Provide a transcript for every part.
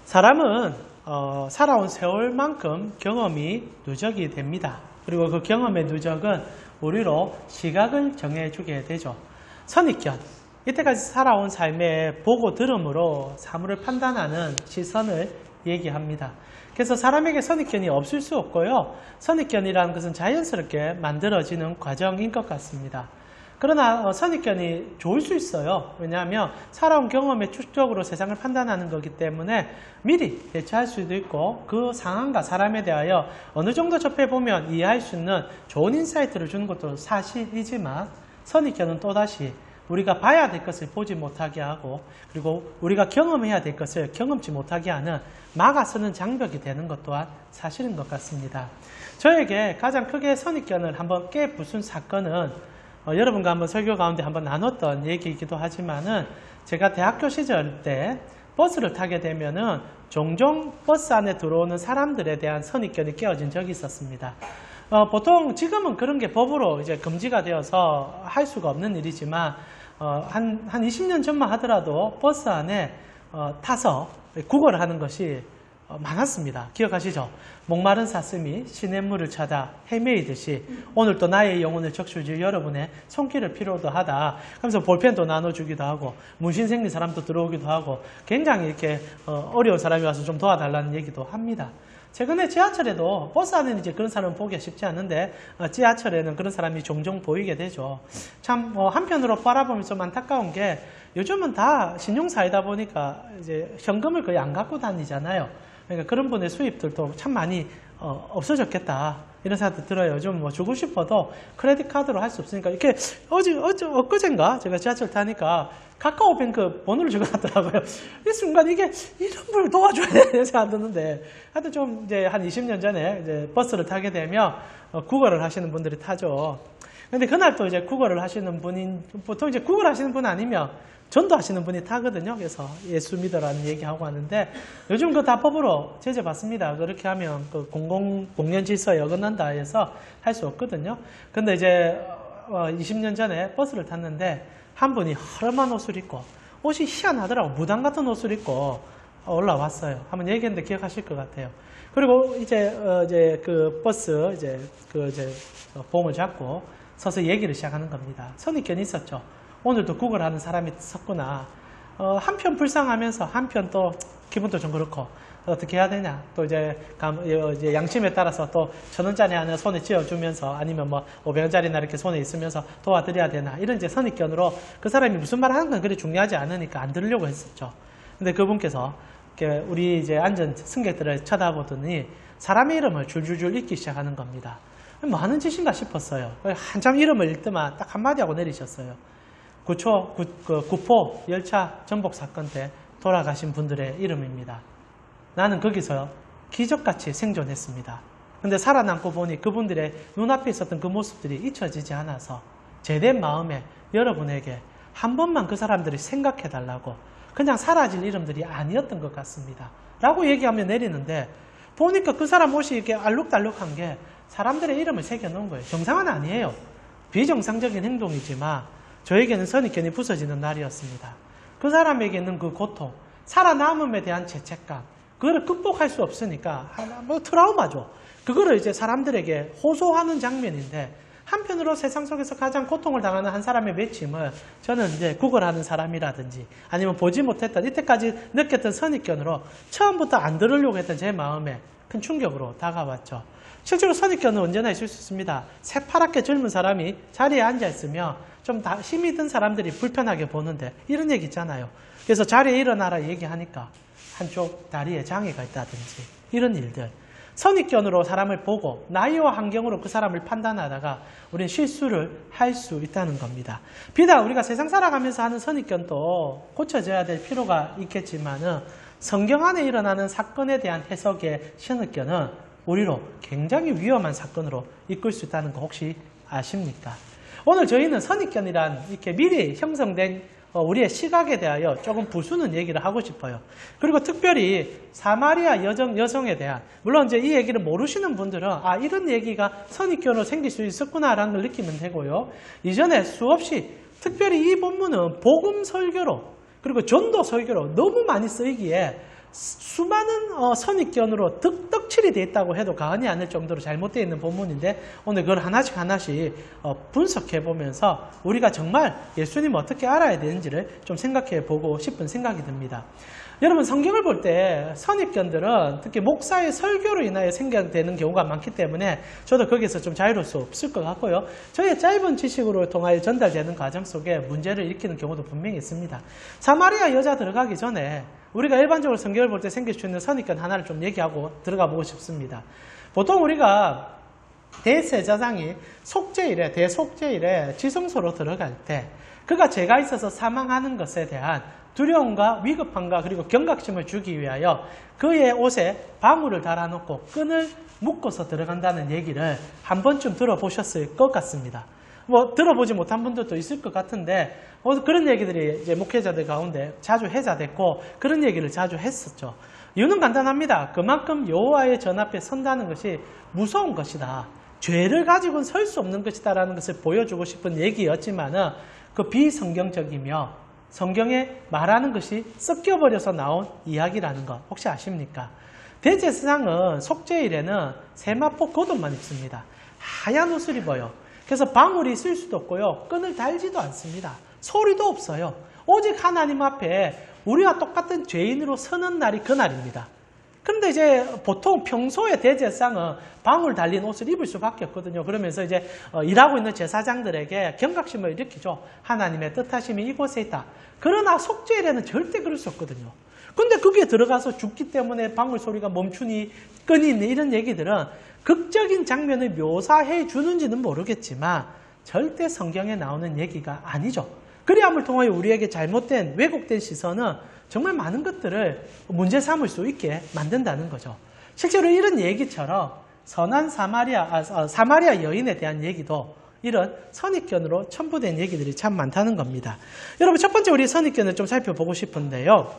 사람은 살아온 세월만큼 경험이 누적이 됩니다. 그리고 그 경험의 누적은 우리로 시각을 정해주게 되죠. 선입견, 이때까지 살아온 삶의 보고 들음으로 사물을 판단하는 시선을 얘기합니다. 그래서 사람에게 선입견이 없을 수 없고요. 선입견이라는 것은 자연스럽게 만들어지는 과정인 것 같습니다. 그러나 선입견이 좋을 수 있어요. 왜냐하면 살아온 경험의 축적으로 세상을 판단하는 거기 때문에 미리 대처할 수도 있고 그 상황과 사람에 대하여 어느 정도 접해보면 이해할 수 있는 좋은 인사이트를 주는 것도 사실이지만 선입견은 또다시 우리가 봐야 될 것을 보지 못하게 하고 그리고 우리가 경험해야 될 것을 경험치 못하게 하는 막아서는 장벽이 되는 것 또한 사실인 것 같습니다. 저에게 가장 크게 선입견을 한번 깨부순 사건은 여러분과 한번 설교 가운데 한번 나눴던 얘기이기도 하지만은 제가 대학교 시절 때 버스를 타게 되면은 종종 버스 안에 들어오는 사람들에 대한 선입견이 깨어진 적이 있었습니다. 보통 지금은 그런 게 법으로 이제 금지가 되어서 할 수가 없는 일이지만 한 20년 전만 하더라도 버스 안에 타서 구걸을 하는 것이 많았습니다. 기억하시죠? 목마른 사슴이 시냇물을 찾아 헤매이듯이 오늘도 나의 영혼을 적셔줄 여러분의 손길을 필요도 하다 하면서 볼펜도 나눠주기도 하고 문신 생긴 사람도 들어오기도 하고 굉장히 이렇게 어려운 사람이 와서 좀 도와달라는 얘기도 합니다. 최근에 지하철에도 버스 안에는 이제 그런 사람을 보기가 쉽지 않은데 지하철에는 그런 사람이 종종 보이게 되죠. 참 한편으로 바라보면 좀 안타까운 게 요즘은 다 신용사이다 보니까 이제 현금을 거의 안 갖고 다니잖아요. 그러니까 그런 분의 수입들도 참 많이 없어졌겠다 이런 생각도 들어요. 요즘 뭐 주고 싶어도 크레딧 카드로 할 수 없으니까 이렇게 엊그젠가 제가 지하철 타니까 카카오뱅크 번호를 적어놨더라고요. 이 순간 이게 이런 분을 도와줘야 되는 생각 드는데 하여튼 좀 이제 한 20년 전에 이제 버스를 타게 되면 구걸을 하시는 분들이 타죠. 근데 그날 또 이제 구걸을 하시는 분인 보통 이제 구걸 하시는 분 아니면 전도하시는 분이 타거든요. 그래서 예수 믿어라는 얘기하고 하는데 요즘 그거 다 법으로 제재받습니다. 그렇게 하면 그 공연 질서에 어긋난다 해서 할 수 없거든요. 근데 이제 20년 전에 버스를 탔는데 한 분이 허름한 옷을 입고 옷이 희한하더라고. 무당 같은 옷을 입고 올라왔어요. 한번 얘기했는데 기억하실 것 같아요. 그리고 이제 그 버스 봉을 잡고 서서 얘기를 시작하는 겁니다. 선입견이 있었죠. 오늘도 구걸하는 사람이 섰구나. 한편 불쌍하면서 한편 또 기분도 좀 그렇고 어떻게 해야 되냐. 또 이제 양심에 따라서 또 1,000원짜리 하나 손에 쥐어주면서 아니면 뭐 500원짜리나 이렇게 손에 있으면서 도와드려야 되나. 이런 이제 선입견으로 그 사람이 무슨 말 하는 건 그리 중요하지 않으니까 안 들으려고 했었죠. 근데 그분께서 우리 이제 앉은 승객들을 쳐다보더니 사람의 이름을 줄줄줄 읽기 시작하는 겁니다. 뭐 하는 짓인가 싶었어요. 한참 이름을 읽더만 딱 한마디 하고 내리셨어요. 구포 열차 전복 사건 때 돌아가신 분들의 이름입니다. 나는 거기서 기적같이 생존했습니다. 근데 살아남고 보니 그분들의 눈앞에 있었던 그 모습들이 잊혀지지 않아서 제된 마음에 여러분에게 한 번만 그 사람들이 생각해달라고 그냥 사라질 이름들이 아니었던 것 같습니다. 라고 얘기하며 내리는데 보니까 그 사람 옷이 이렇게 알록달록한 게 사람들의 이름을 새겨놓은 거예요. 정상은 아니에요. 비정상적인 행동이지만 저에게는 선입견이 부서지는 날이었습니다. 그 사람에게는 그 고통, 살아남음에 대한 죄책감, 그거를 극복할 수 없으니까 뭐 트라우마죠. 그거를 이제 사람들에게 호소하는 장면인데 한편으로 세상 속에서 가장 고통을 당하는 한 사람의 외침을 저는 이제 구걸하는 사람이라든지 아니면 보지 못했던 이때까지 느꼈던 선입견으로 처음부터 안 들으려고 했던 제 마음에 큰 충격으로 다가왔죠. 실제로 선입견은 언제나 있을 수 있습니다. 새파랗게 젊은 사람이 자리에 앉아있으면 좀 힘이 든 사람들이 불편하게 보는데 이런 얘기 있잖아요. 그래서 자리에 일어나라 얘기하니까 한쪽 다리에 장애가 있다든지 이런 일들. 선입견으로 사람을 보고 나이와 환경으로 그 사람을 판단하다가 우리는 실수를 할 수 있다는 겁니다. 비단 우리가 세상 살아가면서 하는 선입견도 고쳐져야 될 필요가 있겠지만은 성경 안에 일어나는 사건에 대한 해석의 선입견은 우리로 굉장히 위험한 사건으로 이끌 수 있다는 거 혹시 아십니까? 오늘 저희는 선입견이란 이렇게 미리 형성된 우리의 시각에 대하여 조금 부수는 얘기를 하고 싶어요. 그리고 특별히 사마리아 여성에 대한, 물론 이제 이 얘기를 모르시는 분들은 이런 얘기가 선입견으로 생길 수 있었구나라는 걸 느끼면 되고요. 이전에 수없이 특별히 이 본문은 복음 설교로 그리고 전도 설교로 너무 많이 쓰이기에 수많은 선입견으로 떡칠이 되어 있다고 해도 과언이 아닐 정도로 잘못되어 있는 본문인데 오늘 그걸 하나씩 분석해 보면서 우리가 정말 예수님을 어떻게 알아야 되는지를 좀 생각해 보고 싶은 생각이 듭니다. 여러분 성경을 볼 때 선입견들은 특히 목사의 설교로 인하여 생겨되는 경우가 많기 때문에 저도 거기서 좀 자유로울 수 없을 것 같고요. 저의 짧은 지식으로 통하여 전달되는 과정 속에 문제를 일으키는 경우도 분명히 있습니다. 사마리아 여자 들어가기 전에 우리가 일반적으로 성경을 볼 때 생길 수 있는 선입견 하나를 좀 얘기하고 들어가 보고 싶습니다. 보통 우리가 대제사장이 대속죄일에 지성소로 들어갈 때 그가 죄가 있어서 사망하는 것에 대한 두려움과 위급함과 그리고 경각심을 주기 위하여 그의 옷에 방울을 달아놓고 끈을 묶어서 들어간다는 얘기를 한 번쯤 들어보셨을 것 같습니다. 들어보지 못한 분들도 있을 것 같은데 그런 얘기들이 이제 목회자들 가운데 자주 회자됐고 그런 얘기를 자주 했었죠. 이유는 간단합니다. 그만큼 여호와의 전 앞에 선다는 것이 무서운 것이다. 죄를 가지고는 설 수 없는 것이다 라는 것을 보여주고 싶은 얘기였지만은 그 비성경적이며 성경에 말하는 것이 섞여버려서 나온 이야기라는 것 혹시 아십니까? 대제사장은 속죄일에는 세마포 겉옷만 입습니다. 하얀 옷을 입어요. 그래서 방울이 있을 수도 없고요. 끈을 달지도 않습니다. 소리도 없어요. 오직 하나님 앞에 우리와 똑같은 죄인으로 서는 날이 그날입니다. 그런데 이제 보통 평소에 대제사장은 방울 달린 옷을 입을 수밖에 없거든요. 그러면서 이제 일하고 있는 제사장들에게 경각심을 일으키죠. 하나님의 뜻하심이 이곳에 있다. 그러나 속죄일에는 절대 그럴 수 없거든요. 근데 거기에 들어가서 죽기 때문에 방울 소리가 멈추니 끈이 있는 이런 얘기들은 극적인 장면을 묘사해 주는지는 모르겠지만 절대 성경에 나오는 얘기가 아니죠. 그리함을 통하여 우리에게 잘못된 왜곡된 시선은 정말 많은 것들을 문제 삼을 수 있게 만든다는 거죠. 실제로 이런 얘기처럼 선한 사마리아 여인에 대한 얘기도 이런 선입견으로 첨부된 얘기들이 참 많다는 겁니다. 여러분 첫 번째 우리 선입견을 좀 살펴보고 싶은데요.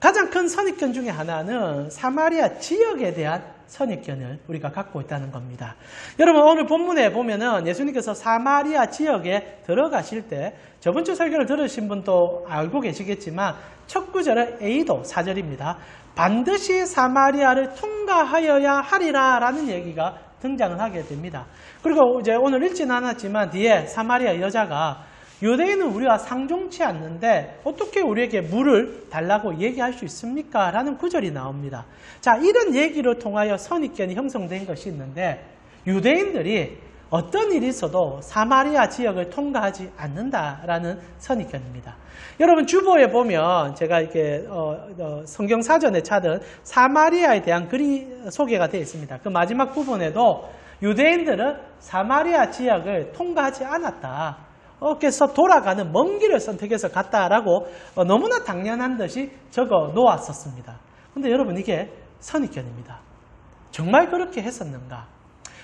가장 큰 선입견 중에 하나는 사마리아 지역에 대한 선입견을 우리가 갖고 있다는 겁니다. 여러분 오늘 본문에 보면은 예수님께서 사마리아 지역에 들어가실 때 저번 주 설교를 들으신 분도 알고 계시겠지만 첫 구절은 A도 4절입니다. 반드시 사마리아를 통과하여야 하리라 라는 얘기가 등장을 하게 됩니다. 그리고 이제 오늘 읽지는 않았지만 뒤에 사마리아 여자가 유대인은 우리와 상종치 않는데 어떻게 우리에게 물을 달라고 얘기할 수 있습니까? 라는 구절이 나옵니다. 자, 이런 얘기를 통하여 선입견이 형성된 것이 있는데 유대인들이 어떤 일이 있어도 사마리아 지역을 통과하지 않는다라는 선입견입니다. 여러분 주보에 보면 제가 이렇게 성경 사전에 찾은 사마리아에 대한 글이 소개가 되어 있습니다. 그 마지막 부분에도 유대인들은 사마리아 지역을 통과하지 않았다. 그래서 돌아가는 먼 길을 선택해서 갔다라고 너무나 당연한 듯이 적어 놓았었습니다. 그런데 여러분 이게 선입견입니다. 정말 그렇게 했었는가?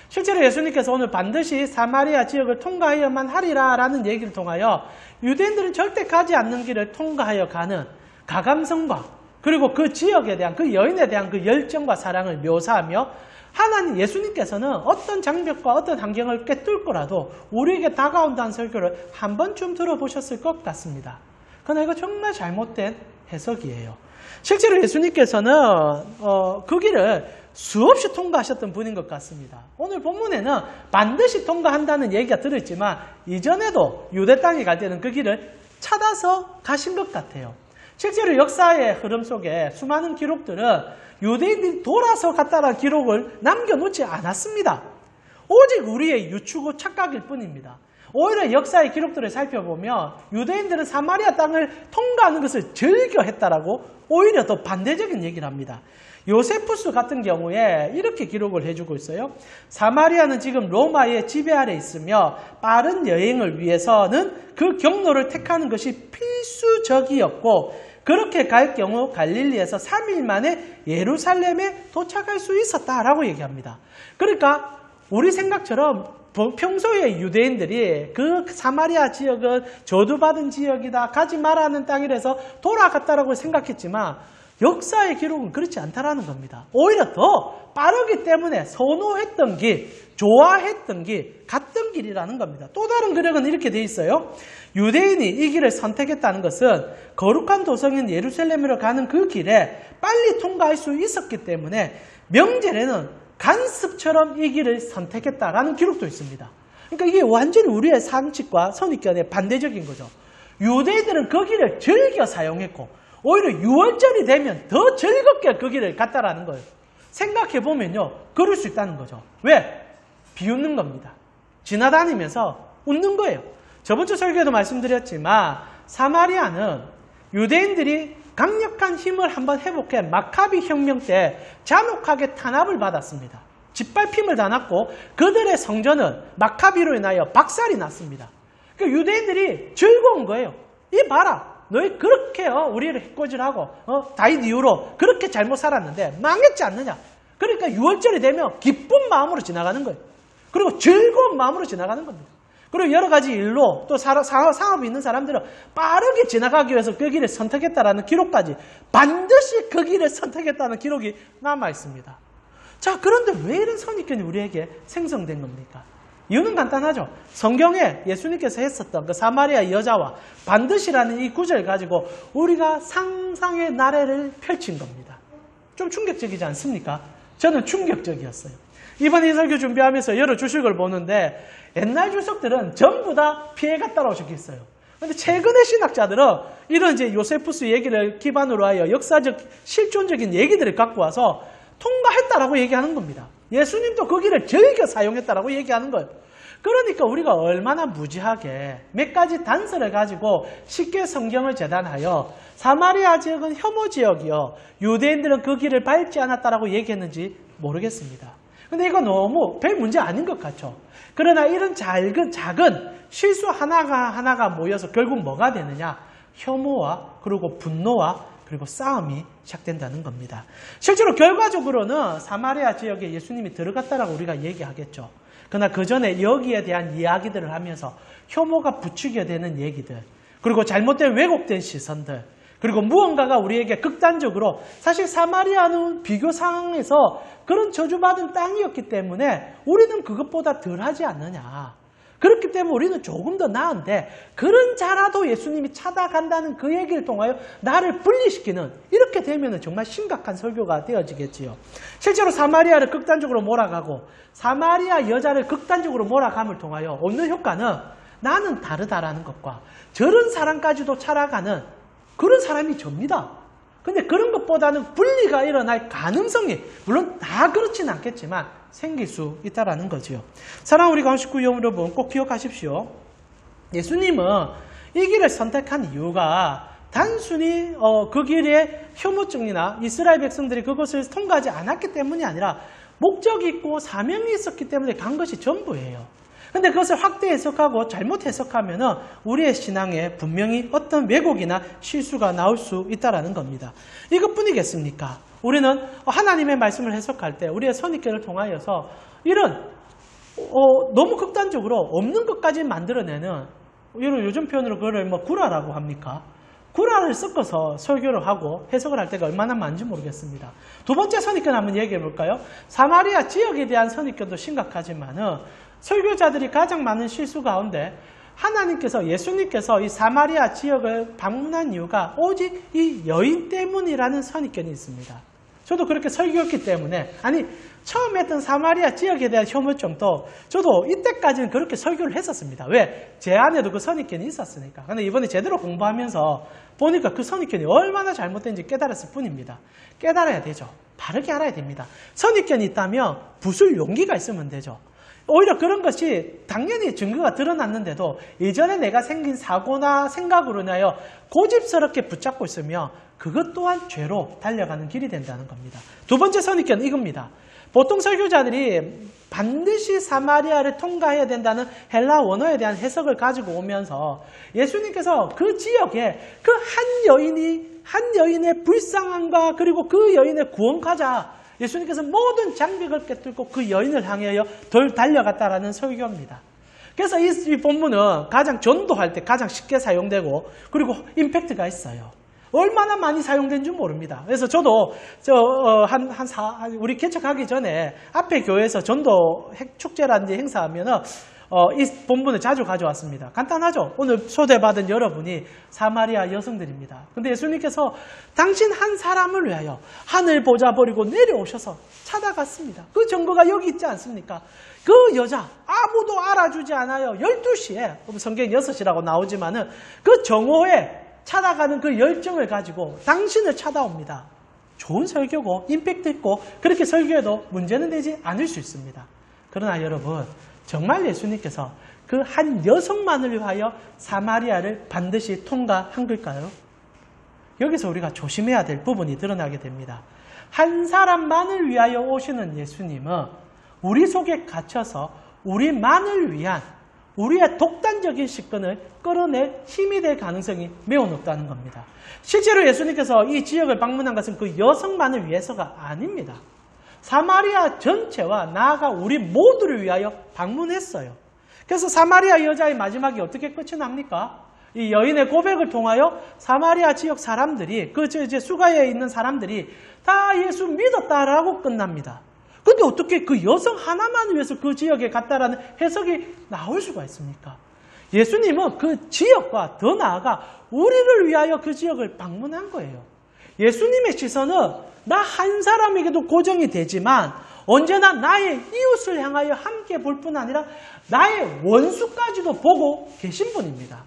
실제로 예수님께서 오늘 반드시 사마리아 지역을 통과하여만 하리라 라는 얘기를 통하여 유대인들은 절대 가지 않는 길을 통과하여 가는 가감성과 그리고 그 지역에 대한 그 여인에 대한 그 열정과 사랑을 묘사하며 하나님 예수님께서는 어떤 장벽과 어떤 환경을 꿰뚫고라도 우리에게 다가온다는 설교를 한 번쯤 들어보셨을 것 같습니다. 그러나 이거 정말 잘못된 해석이에요. 실제로 예수님께서는 그 길을 수없이 통과하셨던 분인 것 같습니다. 오늘 본문에는 반드시 통과한다는 얘기가 들어있지만 이전에도 유대 땅에 갈 때는 그 길을 찾아서 가신 것 같아요. 실제로 역사의 흐름 속에 수많은 기록들은 유대인들이 돌아서 갔다라는 기록을 남겨놓지 않았습니다. 오직 우리의 유추고 착각일 뿐입니다. 오히려 역사의 기록들을 살펴보면 유대인들은 사마리아 땅을 통과하는 것을 즐겨했다라고 오히려 더 반대적인 얘기를 합니다. 요세푸스 같은 경우에 이렇게 기록을 해주고 있어요. 사마리아는 지금 로마의 지배 아래 있으며 빠른 여행을 위해서는 그 경로를 택하는 것이 필수적이었고 그렇게 갈 경우 갈릴리에서 3일 만에 예루살렘에 도착할 수 있었다라고 얘기합니다. 그러니까 우리 생각처럼 평소에 유대인들이 그 사마리아 지역은 저주받은 지역이다, 가지 말라는 땅이라서 돌아갔다라고 생각했지만 역사의 기록은 그렇지 않다라는 겁니다. 오히려 더 빠르기 때문에 선호했던 길, 좋아했던 길, 갔던 길이라는 겁니다. 또 다른 기록은 이렇게 돼 있어요. 유대인이 이 길을 선택했다는 것은 거룩한 도성인 예루살렘으로 가는 그 길에 빨리 통과할 수 있었기 때문에 명절에는 간습처럼 이 길을 선택했다라는 기록도 있습니다. 그러니까 이게 완전히 우리의 상식과 선입견에 반대적인 거죠. 유대인들은 그 길을 즐겨 사용했고 오히려 6월절이 되면 더 즐겁게 그 길을 갔다라는 거예요. 생각해보면요. 그럴 수 있다는 거죠. 왜? 비웃는 겁니다. 지나다니면서 웃는 거예요. 저번 주 설교에도 말씀드렸지만 사마리아는 유대인들이 강력한 힘을 한번 회복해 마카비 혁명 때 잔혹하게 탄압을 받았습니다. 짓밟힘을 당했고 그들의 성전은 마카비로 인하여 박살이 났습니다. 그러니까 유대인들이 즐거운 거예요. 이 봐라. 너희 그렇게요. 우리를 해코지하고 다윗 이후로 그렇게 잘못 살았는데 망했지 않느냐. 그러니까 6월절이 되면 기쁜 마음으로 지나가는 거예요. 그리고 즐거운 마음으로 지나가는 겁니다. 그리고 여러 가지 일로 또 상업이 있는 사람들은 빠르게 지나가기 위해서 그 길을 선택했다라는 기록까지 반드시 그 길을 선택했다는 기록이 남아 있습니다. 자, 그런데 왜 이런 선입견이 우리에게 생성된 겁니까? 이유는 간단하죠. 성경에 예수님께서 했었던 그 사마리아 여자와 반드시라는 이 구절을 가지고 우리가 상상의 나래를 펼친 겁니다. 좀 충격적이지 않습니까? 저는 충격적이었어요. 이번 이 설교 준비하면서 여러 주식을 보는데 옛날 주석들은 전부 다 피해갔다라고 적혀있어요. 그런데 최근의 신학자들은 이런 이제 요세푸스 얘기를 기반으로 하여 역사적 실존적인 얘기들을 갖고 와서 통과했다라고 얘기하는 겁니다. 예수님도 그 길을 즐겨 사용했다라고 얘기하는 거예요. 그러니까 우리가 얼마나 무지하게 몇 가지 단서를 가지고 쉽게 성경을 재단하여 사마리아 지역은 혐오 지역이요 유대인들은 그 길을 밟지 않았다라고 얘기했는지 모르겠습니다. 근데 이거 너무 별 문제 아닌 것 같죠. 그러나 이런 작은 실수 하나가 모여서 결국 뭐가 되느냐? 혐오와 그리고 분노와 그리고 싸움이 시작된다는 겁니다. 실제로 결과적으로는 사마리아 지역에 예수님이 들어갔다라고 우리가 얘기하겠죠. 그러나 그 전에 여기에 대한 이야기들을 하면서 혐오가 부추게 되는 얘기들, 그리고 잘못된 왜곡된 시선들, 그리고 무언가가 우리에게 극단적으로 사실 사마리아는 비교 상황에서 그런 저주받은 땅이었기 때문에 우리는 그것보다 덜하지 않느냐. 그렇기 때문에 우리는 조금 더 나은데 그런 자라도 예수님이 찾아간다는 그 얘기를 통하여 나를 분리시키는 이렇게 되면 정말 심각한 설교가 되어지겠지요. 실제로 사마리아를 극단적으로 몰아가고 사마리아 여자를 극단적으로 몰아감을 통하여 얻는 효과는 나는 다르다라는 것과 저런 사람까지도 찾아가는 그런 사람이 접니다. 근데 그런 것보다는 분리가 일어날 가능성이 물론 다 그렇지는 않겠지만 생길 수 있다라는 거죠. 사랑하는 우리 강식구 여러분 꼭 기억하십시오. 예수님은 이 길을 선택한 이유가 단순히 그 길에 혐오증이나 이스라엘 백성들이 그것을 통과하지 않았기 때문이 아니라 목적이 있고 사명이 있었기 때문에 간 것이 전부예요. 근데 그것을 확대 해석하고 잘못 해석하면 우리의 신앙에 분명히 어떤 왜곡이나 실수가 나올 수 있다는 겁니다. 이것뿐이겠습니까? 우리는 하나님의 말씀을 해석할 때 우리의 선입견을 통하여서 이런 너무 극단적으로 없는 것까지 만들어내는 이런 요즘 표현으로 그걸 구라라고 합니까? 구라를 섞어서 설교를 하고 해석을 할 때가 얼마나 많은지 모르겠습니다. 두 번째 선입견 한번 얘기해 볼까요? 사마리아 지역에 대한 선입견도 심각하지만은 설교자들이 가장 많은 실수 가운데 하나님께서 예수님께서 이 사마리아 지역을 방문한 이유가 오직 이 여인 때문이라는 선입견이 있습니다. 저도 그렇게 설교했기 때문에 처음 했던 사마리아 지역에 대한 혐오증도 저도 이때까지는 그렇게 설교를 했었습니다. 왜? 제 안에도 그 선입견이 있었으니까. 근데 이번에 제대로 공부하면서 보니까 그 선입견이 얼마나 잘못된지 깨달았을 뿐입니다. 깨달아야 되죠. 바르게 알아야 됩니다. 선입견이 있다면 부술 용기가 있으면 되죠. 오히려 그런 것이 당연히 증거가 드러났는데도 예전에 내가 생긴 사고나 생각으로 인하여 고집스럽게 붙잡고 있으면 그것 또한 죄로 달려가는 길이 된다는 겁니다. 두 번째 선입견은 이겁니다. 보통 설교자들이 반드시 사마리아를 통과해야 된다는 헬라 원어에 대한 해석을 가지고 오면서 예수님께서 그 지역에 그 한 여인의 불쌍함과 그리고 그 여인의 구원가자 예수님께서 모든 장벽을 깨뚫고 그 여인을 향하여 달려갔다라는 설교입니다. 그래서 이 본문은 가장 전도할 때 가장 쉽게 사용되고 그리고 임팩트가 있어요. 얼마나 많이 사용된 줄 모릅니다. 그래서 저도 우리 개척하기 전에 앞에 교회에서 전도 축제라든지 행사하면은 이 본문을 자주 가져왔습니다. 간단하죠? 오늘 초대받은 여러분이 사마리아 여성들입니다. 근데 예수님께서 당신 한 사람을 위하여 하늘 보좌 버리고 내려오셔서 찾아갔습니다. 그 증거가 여기 있지 않습니까? 그 여자 아무도 알아주지 않아요. 12시에 성경 6시라고 나오지만은 그 정오에 찾아가는 그 열정을 가지고 당신을 찾아옵니다. 좋은 설교고 임팩트 있고 그렇게 설교해도 문제는 되지 않을 수 있습니다. 그러나 여러분 정말 예수님께서 그 한 여성만을 위하여 사마리아를 반드시 통과한 걸까요? 여기서 우리가 조심해야 될 부분이 드러나게 됩니다. 한 사람만을 위하여 오시는 예수님은 우리 속에 갇혀서 우리만을 위한 우리의 독단적인 식근을 끌어낼 힘이 될 가능성이 매우 높다는 겁니다. 실제로 예수님께서 이 지역을 방문한 것은 그 여성만을 위해서가 아닙니다. 사마리아 전체와 나아가 우리 모두를 위하여 방문했어요. 그래서 사마리아 여자의 마지막이 어떻게 끝이 납니까? 이 여인의 고백을 통하여 사마리아 지역 사람들이 이제 수가에 있는 사람들이 다 예수 믿었다라고 끝납니다. 근데 어떻게 그 여성 하나만을 위해서 그 지역에 갔다라는 해석이 나올 수가 있습니까? 예수님은 그 지역과 더 나아가 우리를 위하여 그 지역을 방문한 거예요. 예수님의 시선은 나 한 사람에게도 고정이 되지만 언제나 나의 이웃을 향하여 함께 볼 뿐 아니라 나의 원수까지도 보고 계신 분입니다.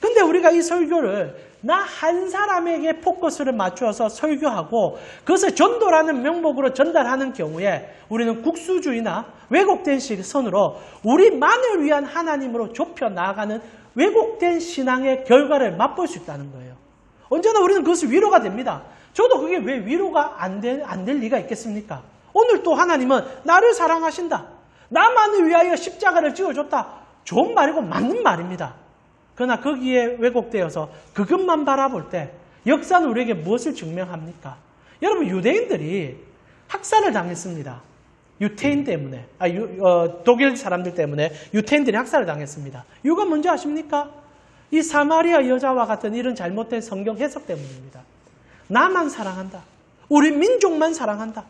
근데 우리가 이 설교를 나 한 사람에게 포커스를 맞추어서 설교하고 그것을 전도라는 명목으로 전달하는 경우에 우리는 국수주의나 왜곡된 시선으로 우리만을 위한 하나님으로 좁혀 나아가는 왜곡된 신앙의 결과를 맛볼 수 있다는 거예요. 언제나 우리는 그것이 위로가 됩니다. 저도 그게 왜 위로가 안 될 리가 있겠습니까? 오늘 또 하나님은 나를 사랑하신다. 나만을 위하여 십자가를 지어줬다. 좋은 말이고 맞는 말입니다. 그러나 거기에 왜곡되어서 그것만 바라볼 때 역사는 우리에게 무엇을 증명합니까? 여러분 유대인들이 학살을 당했습니다. 유태인 때문에 독일 사람들 때문에 유태인들이 학살을 당했습니다. 이유가 뭔지 아십니까? 이 사마리아 여자와 같은 이런 잘못된 성경 해석 때문입니다. 나만 사랑한다. 우리 민족만 사랑한다.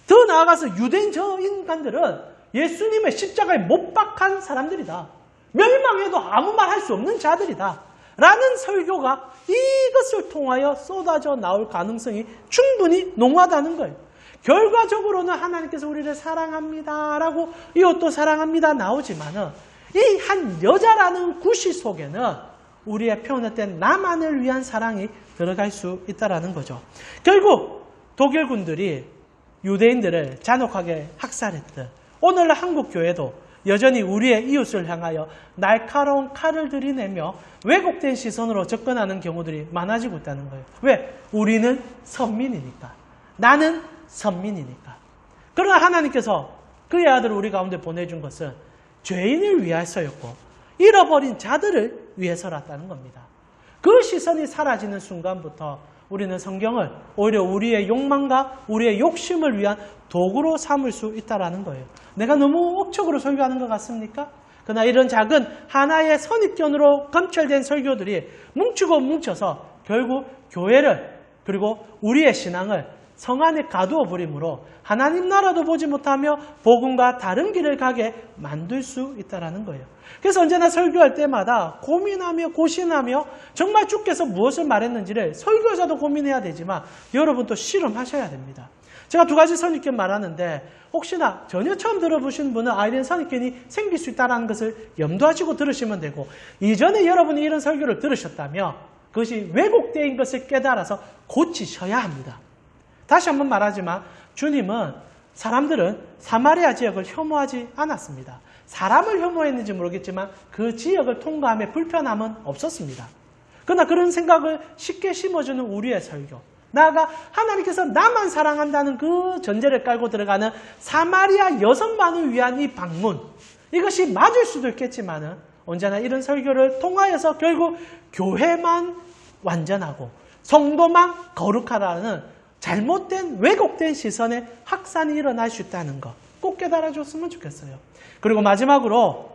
더 나아가서 유대인 저 인간들은 예수님의 십자가에 못 박한 사람들이다. 멸망해도 아무 말 할 수 없는 자들이다. 라는 설교가 이것을 통하여 쏟아져 나올 가능성이 충분히 농후하다는 거예요. 결과적으로는 하나님께서 우리를 사랑합니다. 라고 이것도 사랑합니다. 나오지만은 이 한 여자라는 구시 속에는 우리의 표현된 나만을 위한 사랑이 들어갈 수 있다는 거죠. 결국 독일군들이 유대인들을 잔혹하게 학살했듯 오늘날 한국 교회도 여전히 우리의 이웃을 향하여 날카로운 칼을 들이내며 왜곡된 시선으로 접근하는 경우들이 많아지고 있다는 거예요. 왜? 우리는 선민이니까. 나는 선민이니까. 그러나 하나님께서 그의 아들을 우리 가운데 보내준 것은 죄인을 위해서였고 잃어버린 자들을 위해서라는 겁니다. 그 시선이 사라지는 순간부터 우리는 성경을 오히려 우리의 욕망과 우리의 욕심을 위한 도구로 삼을 수 있다는 거예요. 내가 너무 억척으로 설교하는 것 같습니까? 그러나 이런 작은 하나의 선입견으로 검찰된 설교들이 뭉치고 뭉쳐서 결국 교회를 그리고 우리의 신앙을 성 안에 가두어 버림으로 하나님 나라도 보지 못하며 복음과 다른 길을 가게 만들 수 있다는 거예요. 그래서 언제나 설교할 때마다 고민하며 고심하며 정말 주께서 무엇을 말했는지를 설교자도 고민해야 되지만 여러분도 실험하셔야 됩니다. 제가 두 가지 선입견 말하는데 혹시나 전혀 처음 들어보신 분은 이런 선입견이 생길 수 있다는 것을 염두하시고 들으시면 되고 이전에 여러분이 이런 설교를 들으셨다면 그것이 왜곡된 것을 깨달아서 고치셔야 합니다. 다시 한번 말하지만 주님은 사람들은 사마리아 지역을 혐오하지 않았습니다. 사람을 혐오했는지 모르겠지만 그 지역을 통과함에 불편함은 없었습니다. 그러나 그런 생각을 쉽게 심어주는 우리의 설교. 나아가 하나님께서 나만 사랑한다는 그 전제를 깔고 들어가는 사마리아 여성만을 위한 이 방문. 이것이 맞을 수도 있겠지만은 언제나 이런 설교를 통하여서 결국 교회만 완전하고 성도만 거룩하라는 잘못된 왜곡된 시선에 확산이 일어날 수 있다는 것 꼭 깨달아줬으면 좋겠어요. 그리고 마지막으로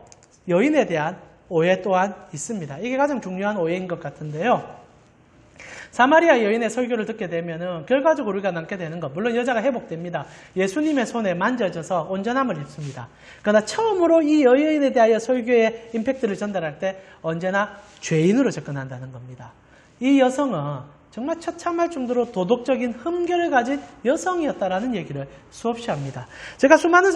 여인에 대한 오해 또한 있습니다. 이게 가장 중요한 오해인 것 같은데요. 사마리아 여인의 설교를 듣게 되면은 결과적으로 우리가 남게 되는 것, 물론 여자가 회복됩니다. 예수님의 손에 만져져서 온전함을 입습니다. 그러나 처음으로 이 여인에 대하여 설교의 임팩트를 전달할 때 언제나 죄인으로 접근한다는 겁니다. 이 여성은 정말 처참할 정도로 도덕적인 흠결을 가진 여성이었다라는 얘기를 수없이 합니다. 제가 수많은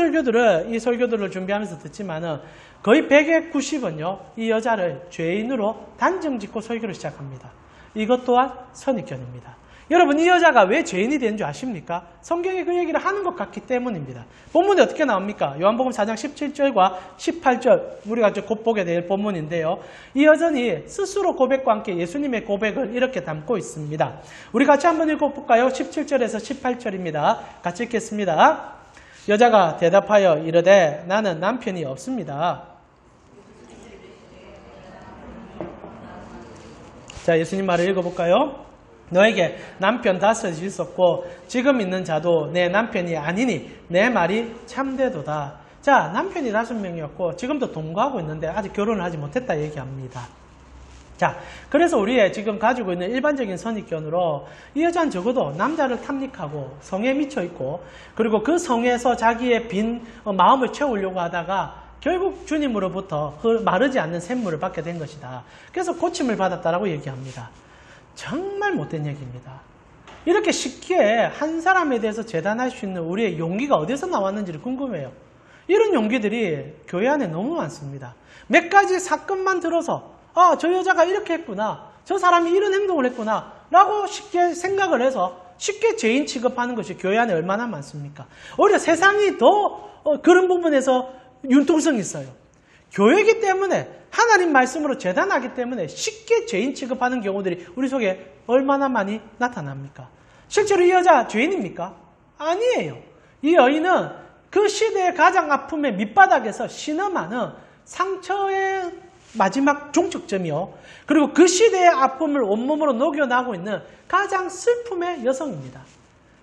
이 설교들을 준비하면서 듣지만은 거의 100의 90은요, 이 여자를 죄인으로 단정 짓고 설교를 시작합니다. 이것 또한 선입견입니다. 여러분, 이 여자가 왜 죄인이 되는 줄 아십니까? 성경이 그 얘기를 하는 것 같기 때문입니다. 본문이 어떻게 나옵니까? 요한복음 4장 17절과 18절, 우리가 곧 보게 될 본문인데요. 이 여전히 스스로 고백과 함께 예수님의 고백을 이렇게 담고 있습니다. 우리 같이 한번 읽어볼까요? 17절에서 18절입니다. 같이 읽겠습니다. 여자가 대답하여 이르되 나는 남편이 없습니다. 자, 예수님 말을 읽어볼까요? 너에게 남편 5이 있었고 지금 있는 자도 내 남편이 아니니 내 말이 참되도다. 자, 남편이 5명이었고 지금도 동거하고 있는데 아직 결혼을 하지 못했다 얘기합니다. 자, 그래서 우리의 지금 가지고 있는 일반적인 선입견으로 이 여자는 적어도 남자를 탐닉하고 성에 미쳐있고 그리고 그 성에서 자기의 빈 마음을 채우려고 하다가 결국 주님으로부터 마르지 않는 샘물을 받게 된 것이다. 그래서 고침을 받았다라고 얘기합니다. 정말 못된 얘기입니다. 이렇게 쉽게 한 사람에 대해서 재단할 수 있는 우리의 용기가 어디서 나왔는지를 궁금해요. 이런 용기들이 교회 안에 너무 많습니다. 몇 가지 사건만 들어서 저 여자가 이렇게 했구나, 저 사람이 이런 행동을 했구나 라고 쉽게 생각을 해서 쉽게 죄인 취급하는 것이 교회 안에 얼마나 많습니까? 오히려 세상이 더 그런 부분에서 융통성이 있어요. 교회이기 때문에 하나님 말씀으로 재단하기 때문에 쉽게 죄인 취급하는 경우들이 우리 속에 얼마나 많이 나타납니까? 실제로 이 여자 죄인입니까? 아니에요. 이 여인은 그 시대의 가장 아픔의 밑바닥에서 신음하는 상처의 마지막 종착점이요. 그리고 그 시대의 아픔을 온몸으로 녹여나고 있는 가장 슬픔의 여성입니다.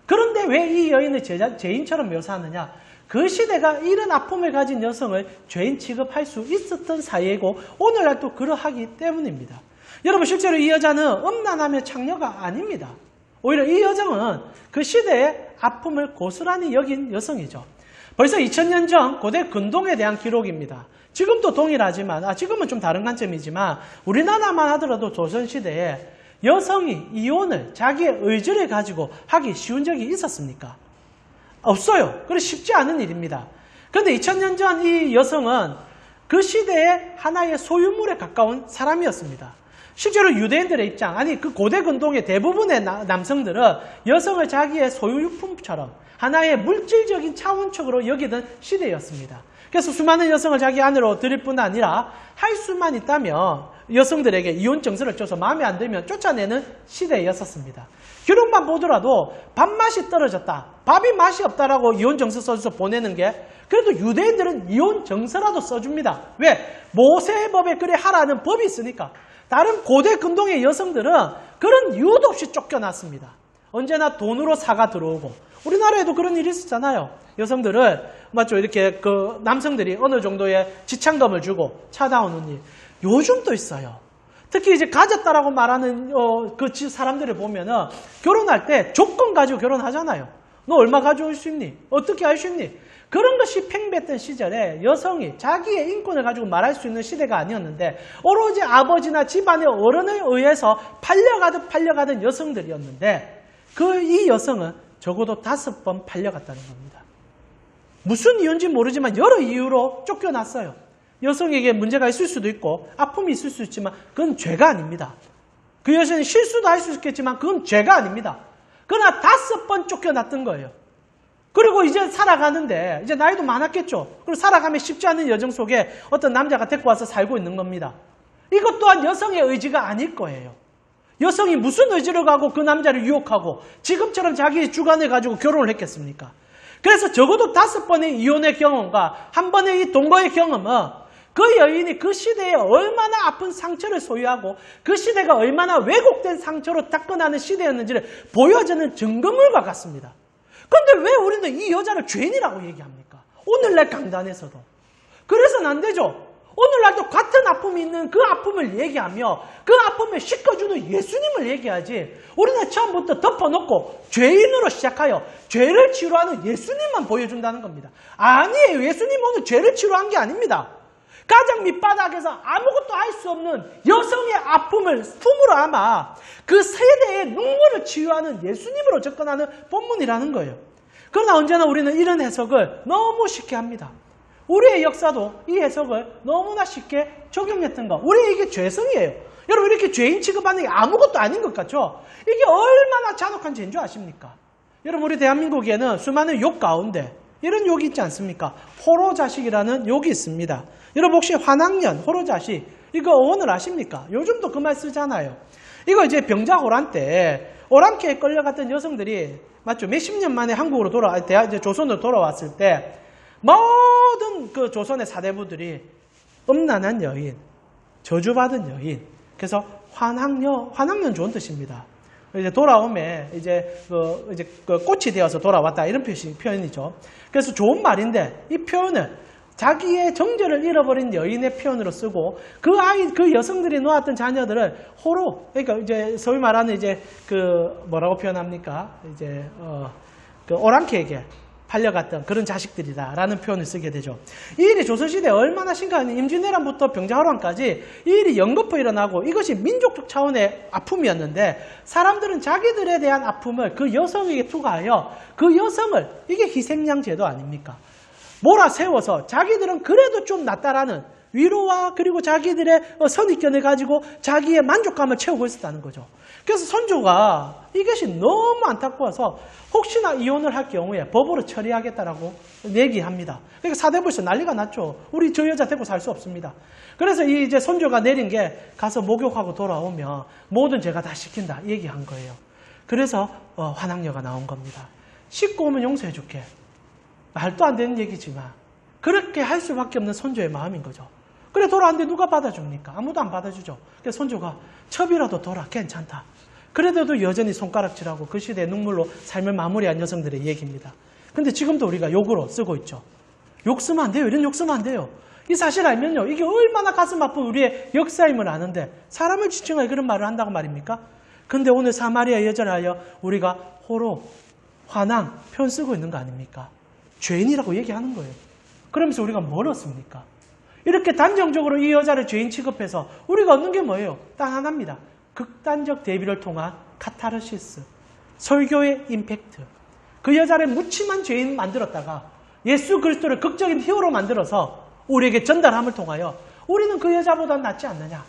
그런데 왜 이 여인을 죄인처럼 묘사하느냐? 그 시대가 이런 아픔을 가진 여성을 죄인 취급할 수 있었던 사회이고 오늘날 또 그러하기 때문입니다. 여러분, 실제로 이 여자는 음란하며 창녀가 아닙니다. 오히려 이 여성은 그 시대의 아픔을 고스란히 여긴 여성이죠. 벌써 2000년 전 고대 근동에 대한 기록입니다. 지금도 동일하지만 지금은 좀 다른 관점이지만 우리나라만 하더라도 조선시대에 여성이 이혼을 자기의 의지를 가지고 하기 쉬운 적이 있었습니까? 없어요. 그래 쉽지 않은 일입니다. 그런데 2000년 전 이 여성은 그 시대의 하나의 소유물에 가까운 사람이었습니다. 실제로 유대인들의 입장, 그 고대 근동의 대부분의 남성들은 여성을 자기의 소유품처럼 하나의 물질적인 차원적으로 여기던 시대였습니다. 그래서 수많은 여성을 자기 아내로 들일 뿐 아니라 할 수만 있다면 여성들에게 이혼 정서를 줘서 마음에 안 들면 쫓아내는 시대였었습니다. 기록만 보더라도 밥맛이 떨어졌다, 밥이 맛이 없다라고 이혼 정서 써줘서 보내는 게 그래도 유대인들은 이혼 정서라도 써줍니다. 왜? 모세의 법에 그래 하라는 법이 있으니까. 다른 고대 근동의 여성들은 그런 이유도 없이 쫓겨났습니다. 언제나 돈으로 사가 들어오고 우리나라에도 그런 일이 있었잖아요. 여성들을 맞죠? 이렇게 그 남성들이 어느 정도의 지참금을 주고 찾아오는 일. 요즘도 있어요. 특히 이제 가졌다라고 말하는 그 사람들을 보면은 결혼할 때 조건 가지고 결혼하잖아요. 너 얼마 가져올 수 있니? 어떻게 할 수 있니? 그런 것이 팽배했던 시절에 여성이 자기의 인권을 가지고 말할 수 있는 시대가 아니었는데 오로지 아버지나 집안의 어른에 의해서 팔려가던 여성들이었는데 이 여성은 적어도 5번 팔려갔다는 겁니다. 무슨 이유인지 모르지만 여러 이유로 쫓겨났어요. 여성에게 문제가 있을 수도 있고 아픔이 있을 수 있지만 그건 죄가 아닙니다. 그 여성이 실수도 할 수 있겠지만 그건 죄가 아닙니다. 그러나 5번 쫓겨났던 거예요. 그리고 이제 살아가는데 이제 나이도 많았겠죠. 그리고 살아가면 쉽지 않은 여정 속에 어떤 남자가 데리고 와서 살고 있는 겁니다. 이것 또한 여성의 의지가 아닐 거예요. 여성이 무슨 의지를 가고 그 남자를 유혹하고 지금처럼 자기의 주관을 가지고 결혼을 했겠습니까? 그래서 적어도 5번의 이혼의 경험과 한 번의 이 동거의 경험은 그 여인이 그 시대에 얼마나 아픈 상처를 소유하고 그 시대가 얼마나 왜곡된 상처로 접근하는 시대였는지를 보여주는 증거물과 같습니다. 그런데 왜 우리는 이 여자를 죄인이라고 얘기합니까? 오늘날 강단에서도. 그래서는 안 되죠. 오늘날도 같은 아픔이 있는 그 아픔을 얘기하며 그 아픔을 씻어주는 예수님을 얘기하지, 우리는 처음부터 덮어놓고 죄인으로 시작하여 죄를 치료하는 예수님만 보여준다는 겁니다. 아니에요. 예수님 오늘 죄를 치료한 게 아닙니다. 가장 밑바닥에서 아무것도 할 수 없는 여성의 아픔을 품으로 아마 그 세대의 눈물을 치유하는 예수님으로 접근하는 본문이라는 거예요. 그러나 언제나 우리는 이런 해석을 너무 쉽게 합니다. 우리의 역사도 이 해석을 너무나 쉽게 적용했던 거. 우리 이게 죄성이에요. 여러분, 이렇게 죄인 취급하는 게 아무것도 아닌 것 같죠? 이게 얼마나 잔혹한 죄인 줄 아십니까? 여러분, 우리 대한민국에는 수많은 욕 가운데 이런 욕이 있지 않습니까? 호로자식이라는 욕이 있습니다. 여러분, 혹시 환학년, 호로자식, 이거 어원을 아십니까? 요즘도 그 말 쓰잖아요. 이거 이제 병자호란 때 오랑캐에 끌려갔던 여성들이, 맞죠? 몇십 년 만에 한국으로 이제 조선으로 돌아왔을 때 모든 그 조선의 사대부들이 음란한 여인, 저주받은 여인, 그래서 환학년 좋은 뜻입니다. 이제 돌아오면 이제 그 꽃이 되어서 돌아왔다, 이런 표현이죠. 그래서 좋은 말인데 이 표현을 자기의 정절을 잃어버린 여인의 표현으로 쓰고 그 여성들이 놓았던 자녀들을 호로, 그러니까 이제 소위 말하는 이제 뭐라고 표현합니까? 이제 그 오랑캐에게 팔려갔던 그런 자식들이다라는 표현을 쓰게 되죠. 이 일이 조선시대에 얼마나 심각한, 임진왜란부터 병자호란까지 이 일이 연거푸 일어나고 이것이 민족적 차원의 아픔이었는데, 사람들은 자기들에 대한 아픔을 그 여성에게 투과하여 그 여성을, 이게 희생양제도 아닙니까? 몰아세워서 자기들은 그래도 좀 낫다라는 위로와 그리고 자기들의 선입견을 가지고 자기의 만족감을 채우고 있었다는 거죠. 그래서 선조가 이것이 너무 안타까워서 혹시나 이혼을 할 경우에 법으로 처리하겠다라고 얘기합니다. 그러니까 사대부에서 난리가 났죠. 우리 저 여자 데리고 살 수 없습니다. 그래서 이제 선조가 내린 게 가서 목욕하고 돌아오면 모든 죄가 다 시킨다, 얘기한 거예요. 그래서 환학녀가 나온 겁니다. 씻고 오면 용서해 줄게. 말도 안 되는 얘기지만 그렇게 할 수밖에 없는 선조의 마음인 거죠. 그래 돌아왔는데 누가 받아줍니까? 아무도 안 받아주죠. 그래서 선조가 첩이라도 둬라, 괜찮다. 그래도 여전히 손가락질하고 그 시대의 눈물로 삶을 마무리한 여성들의 얘기입니다. 근데 지금도 우리가 욕으로 쓰고 있죠. 욕 쓰면 안 돼요. 이런 욕 쓰면 안 돼요. 이 사실 알면요, 이게 얼마나 가슴 아픈 우리의 역사임을 아는데 사람을 지칭하여 그런 말을 한다고 말입니까? 근데 오늘 사마리아 여자를 하여 우리가 호로, 환왕 표현 쓰고 있는 거 아닙니까? 죄인이라고 얘기하는 거예요. 그러면서 우리가 뭘 얻습니까? 이렇게 단정적으로 이 여자를 죄인 취급해서 우리가 얻는 게 뭐예요? 딱 하나입니다. 극단적 대비를 통한 카타르시스, 설교의 임팩트. 그 여자를 무침한 죄인 만들었다가 예수 그리스도를 극적인 히어로 만들어서 우리에게 전달함을 통하여 우리는 그 여자보다 낫지 않느냐.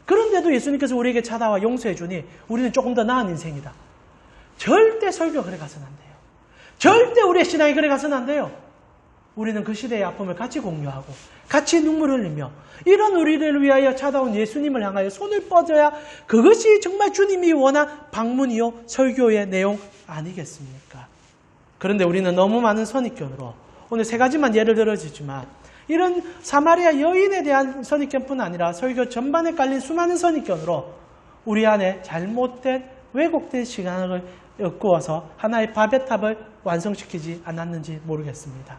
그런데도 예수님께서 우리에게 찾아와 용서해 주니 우리는 조금 더 나은 인생이다. 절대 설교 그래 가서는 안 돼요. 절대 우리의 신앙이 그래 가서는 안 돼요. 우리는 그 시대의 아픔을 같이 공유하고 같이 눈물 흘리며 이런 우리를 위하여 찾아온 예수님을 향하여 손을 뻗어야 그것이 정말 주님이 원한 방문이요 설교의 내용 아니겠습니까? 그런데 우리는 너무 많은 선입견으로, 오늘 세 가지만 예를 들어주지만 이런 사마리아 여인에 대한 선입견뿐 아니라 설교 전반에 깔린 수많은 선입견으로 우리 안에 잘못된 왜곡된 시간을 엮어서 하나의 바베탑을 완성시키지 않았는지 모르겠습니다.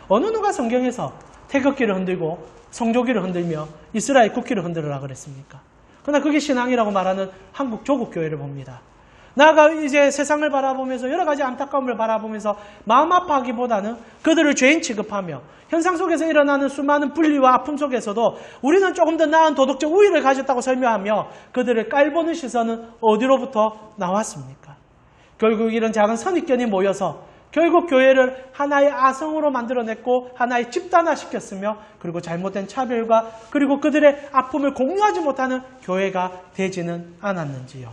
어느 누가 성경에서 태극기를 흔들고 성조기를 흔들며 이스라엘 국기를 흔들으라 그랬습니까? 그러나 그게 신앙이라고 말하는 한국 조국교회를 봅니다. 나아가 이제 세상을 바라보면서 여러 가지 안타까움을 바라보면서 마음 아파하기보다는 그들을 죄인 취급하며 현상 속에서 일어나는 수많은 분리와 아픔 속에서도 우리는 조금 더 나은 도덕적 우위를 가졌다고 설명하며 그들을 깔보는 시선은 어디로부터 나왔습니까? 결국 이런 작은 선입견이 모여서 결국 교회를 하나의 아성으로 만들어냈고 하나의 집단화시켰으며 그리고 잘못된 차별과 그리고 그들의 아픔을 공유하지 못하는 교회가 되지는 않았는지요.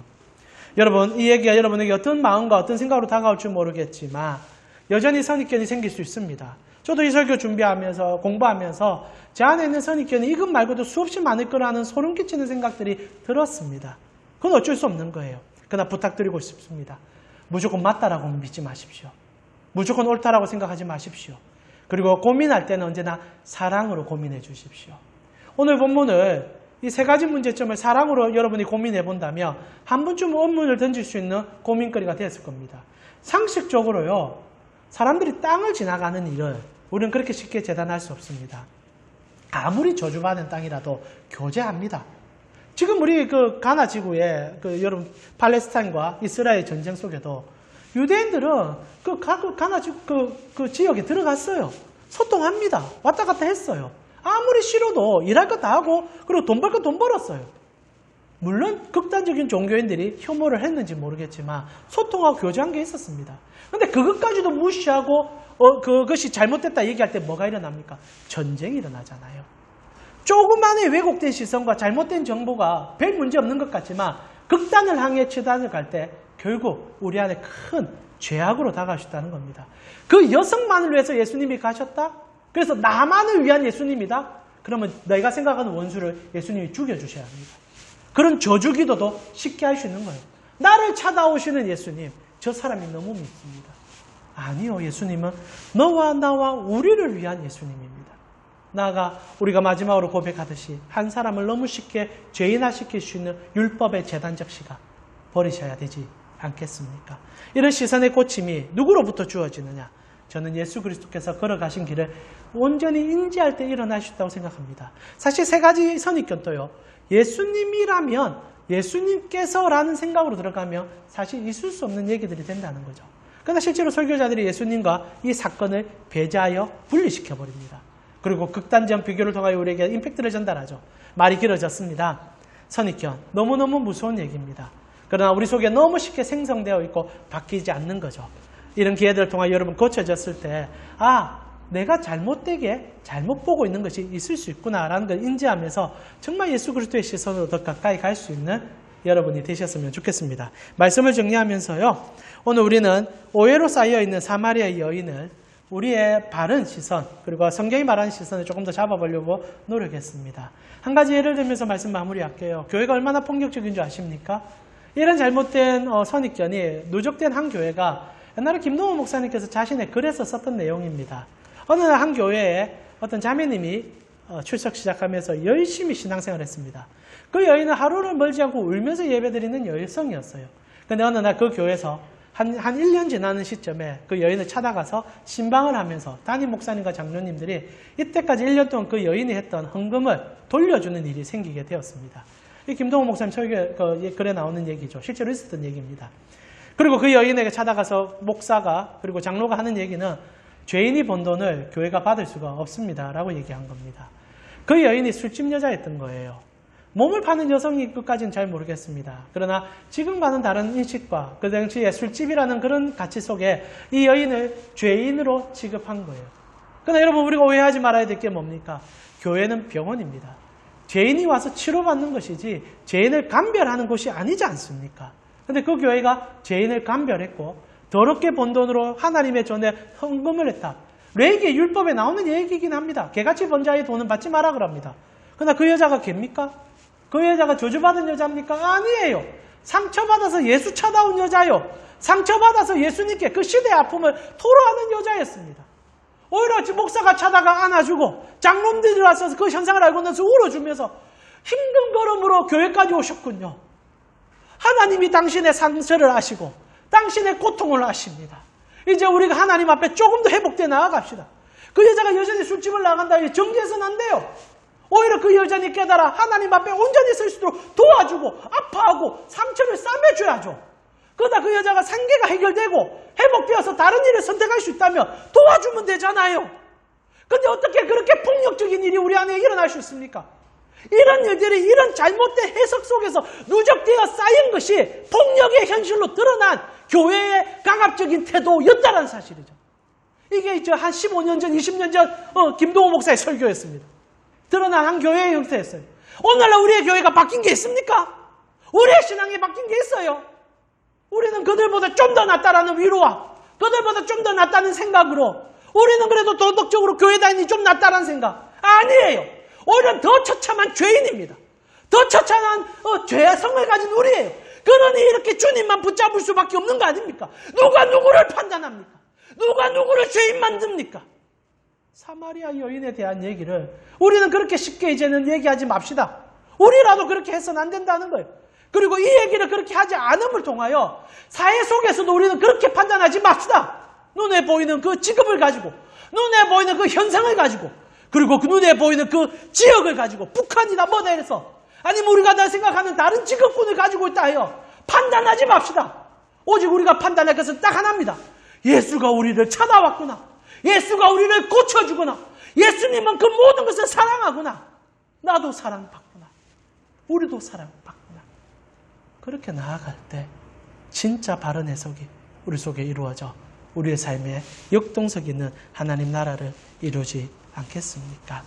여러분, 이 얘기가 여러분에게 어떤 마음과 어떤 생각으로 다가올 줄 모르겠지만 여전히 선입견이 생길 수 있습니다. 저도 이 설교 준비하면서 공부하면서 제 안에 있는 선입견이 이것 말고도 수없이 많을 거라는 소름 끼치는 생각들이 들었습니다. 그건 어쩔 수 없는 거예요. 그러나 부탁드리고 싶습니다. 무조건 맞다라고 믿지 마십시오. 무조건 옳다라고 생각하지 마십시오. 그리고 고민할 때는 언제나 사랑으로 고민해 주십시오. 오늘 본문을 이 세 가지 문제점을 사랑으로 여러분이 고민해 본다면 한 번쯤 원문을 던질 수 있는 고민거리가 됐을 겁니다. 상식적으로요, 사람들이 땅을 지나가는 일을 우리는 그렇게 쉽게 재단할 수 없습니다. 아무리 저주받은 땅이라도 교제합니다. 지금 우리 그 가나 지구에 여러분 팔레스타인과 이스라엘 전쟁 속에도 유대인들은 그 가나 지구 그 지역에 들어갔어요. 소통합니다. 왔다 갔다 했어요. 아무리 싫어도 일할 거 다 하고 그리고 돈 벌 거 돈 벌었어요. 물론 극단적인 종교인들이 혐오를 했는지 모르겠지만 소통하고 교제한 게 있었습니다. 근데 그것까지도 무시하고 그것이 잘못됐다 얘기할 때 뭐가 일어납니까? 전쟁이 일어나잖아요. 조그만의 왜곡된 시선과 잘못된 정보가 별 문제 없는 것 같지만 극단을 향해 치단을 갈 때 결국 우리 안에 큰 죄악으로 다가갈 수 있다는 겁니다. 그 여성만을 위해서 예수님이 가셨다? 그래서 나만을 위한 예수님이다? 그러면 내가 생각하는 원수를 예수님이 죽여주셔야 합니다. 그런 저주기도도 쉽게 할 수 있는 거예요. 나를 찾아오시는 예수님, 저 사람이 너무 믿습니다. 아니요, 예수님은 너와 나와 우리를 위한 예수님입니다. 나아가 우리가 마지막으로 고백하듯이 한 사람을 너무 쉽게 죄인화시킬 수 있는 율법의 재단적 시각 버리셔야 되지 않겠습니까? 이런 시선의 고침이 누구로부터 주어지느냐? 저는 예수 그리스도께서 걸어가신 길을 온전히 인지할 때 일어날 수 있다고 생각합니다. 사실 세 가지 선입견도요. 예수님이라면 예수님께서라는 생각으로 들어가면 사실 있을 수 없는 얘기들이 된다는 거죠. 그러나 실제로 설교자들이 예수님과 이 사건을 배제하여 분리시켜버립니다. 그리고 극단적 비교를 통하여 우리에게 임팩트를 전달하죠. 말이 길어졌습니다. 선입견, 너무너무 무서운 얘기입니다. 그러나 우리 속에 너무 쉽게 생성되어 있고 바뀌지 않는 거죠. 이런 기회들을 통하여 여러분 고쳐졌을 때 내가 잘못되게 잘못 보고 있는 것이 있을 수 있구나라는 걸 인지하면서 정말 예수 그리스도의 시선으로 더 가까이 갈 수 있는 여러분이 되셨으면 좋겠습니다. 말씀을 정리하면서요. 오늘 우리는 오해로 쌓여있는 사마리아의 여인을 우리의 바른 시선 그리고 성경이 말하는 시선을 조금 더 잡아보려고 노력했습니다. 한 가지 예를 들면서 말씀 마무리할게요. 교회가 얼마나 폭력적인 줄 아십니까? 이런 잘못된 선입견이 누적된 한 교회가 옛날에 김동호 목사님께서 자신의 글에서 썼던 내용입니다. 어느 날 한 교회에 어떤 자매님이 출석 시작하면서 열심히 신앙생활을 했습니다. 그 여인은 하루를 멀지 않고 울면서 예배드리는 여성이었어요. 그런데 어느 날 그 교회에서 한 1년 지나는 시점에 그 여인을 찾아가서 신방을 하면서 담임 목사님과 장로님들이 이때까지 1년 동안 그 여인이 했던 헌금을 돌려주는 일이 생기게 되었습니다. 이 김동호 목사님 글에 나오는 얘기죠. 실제로 있었던 얘기입니다. 그리고 그 여인에게 찾아가서 목사가 그리고 장로가 하는 얘기는 죄인이 번 돈을 교회가 받을 수가 없습니다. 라고 얘기한 겁니다. 그 여인이 술집 여자였던 거예요. 몸을 파는 여성이 끝까지는 잘 모르겠습니다. 그러나 지금과는 다른 인식과 그 당시에 술집이라는 그런 가치 속에 이 여인을 죄인으로 취급한 거예요. 그러나 여러분 우리가 오해하지 말아야 될 게 뭡니까? 교회는 병원입니다. 죄인이 와서 치료받는 것이지 죄인을 감별하는 곳이 아니지 않습니까? 그런데 그 교회가 죄인을 감별했고 더럽게 번 돈으로 하나님의 전에 헌금을 했다. 레위기 율법에 나오는 얘기이긴 합니다. 개같이 번 자의 돈은 받지 마라 그럽니다. 그러나 그 여자가 개입니까? 그 여자가 저주받은 여자입니까? 아니에요. 상처받아서 예수 찾아온 여자요. 상처받아서 예수님께 그 시대의 아픔을 토로하는 여자였습니다. 오히려 목사가 찾아가 안아주고 장로님들이 들어와서 그 현상을 알고 나서 울어주면서 힘든 걸음으로 교회까지 오셨군요. 하나님이 당신의 상처를 아시고 당신의 고통을 아십니다. 이제 우리가 하나님 앞에 조금 더 회복돼 나아갑시다. 그 여자가 여전히 술집을 나간다. 정죄해서는 안 돼요. 오히려 그 여자니 깨달아 하나님 앞에 온전히 설 수 있도록 도와주고 아파하고 상처를 싸매줘야죠. 그러다 그 여자가 상계가 해결되고 회복되어서 다른 일을 선택할 수 있다면 도와주면 되잖아요. 근데 어떻게 그렇게 폭력적인 일이 우리 안에 일어날 수 있습니까? 이런 일들이 이런 잘못된 해석 속에서 누적되어 쌓인 것이 폭력의 현실로 드러난 교회의 강압적인 태도였다는 사실이죠. 이게 한 15년 전, 20년 전 김동호 목사의 설교였습니다. 드러난 한 교회의 형태였어요. 오늘날 우리의 교회가 바뀐 게 있습니까? 우리의 신앙이 바뀐 게 있어요. 우리는 그들보다 좀 더 낫다라는 위로와 그들보다 좀 더 낫다는 생각으로 우리는 그래도 도덕적으로 교회 다니니 좀 낫다라는 생각. 아니에요. 오히려 더 처참한 죄인입니다. 더 처참한 죄성을 가진 우리예요. 그러니 이렇게 주님만 붙잡을 수밖에 없는 거 아닙니까? 누가 누구를 판단합니까? 누가 누구를 죄인 만듭니까? 사마리아 여인에 대한 얘기를 우리는 그렇게 쉽게 이제는 얘기하지 맙시다. 우리라도 그렇게 해서는 안 된다는 거예요. 그리고 이 얘기를 그렇게 하지 않음을 통하여 사회 속에서도 우리는 그렇게 판단하지 맙시다. 눈에 보이는 그 직업을 가지고 눈에 보이는 그 현상을 가지고 그리고 그 눈에 보이는 그 지역을 가지고 북한이다 뭐다 이래서 아니면 우리가 다 생각하는 다른 직업군을 가지고 있다 하여 판단하지 맙시다. 오직 우리가 판단할 것은 딱 하나입니다. 예수가 우리를 찾아왔구나. 예수가 우리를 고쳐주구나. 예수님은 그 모든 것을 사랑하구나. 나도 사랑받구나. 우리도 사랑받구나. 그렇게 나아갈 때 진짜 바른 해석이 우리 속에 이루어져 우리의 삶에 역동성 있는 하나님 나라를 이루지 않겠습니까?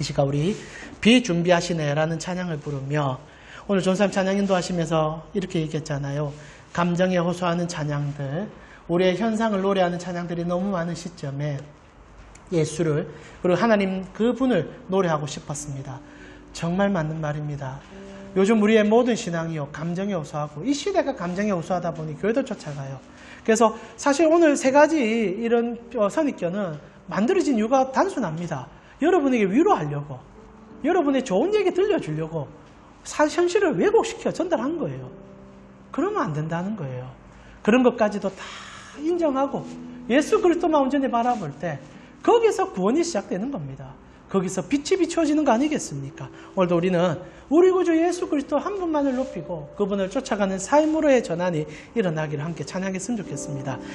이 시간 우리 비준비하시네라는 찬양을 부르며 오늘 전사님 찬양 인도하시면서 이렇게 얘기했잖아요. 감정에 호소하는 찬양들, 우리의 현상을 노래하는 찬양들이 너무 많은 시점에 예수를 그리고 하나님 그분을 노래하고 싶었습니다. 정말 맞는 말입니다. 요즘 우리의 모든 신앙이요 감정에 호소하고 이 시대가 감정에 호소하다 보니 교회도 쫓아가요. 그래서 사실 오늘 세 가지 이런 선입견은 만들어진 이유가 단순합니다. 여러분에게 위로하려고, 여러분의 좋은 얘기 들려주려고 현실을 왜곡시켜 전달한 거예요. 그러면 안 된다는 거예요. 그런 것까지도 다 인정하고 예수 그리스도만 온전히 바라볼 때 거기서 구원이 시작되는 겁니다. 거기서 빛이 비추어지는 거 아니겠습니까? 오늘도 우리는 우리 구주 예수 그리스도 한 분만을 높이고 그분을 쫓아가는 삶으로의 전환이 일어나기를 함께 찬양했으면 좋겠습니다.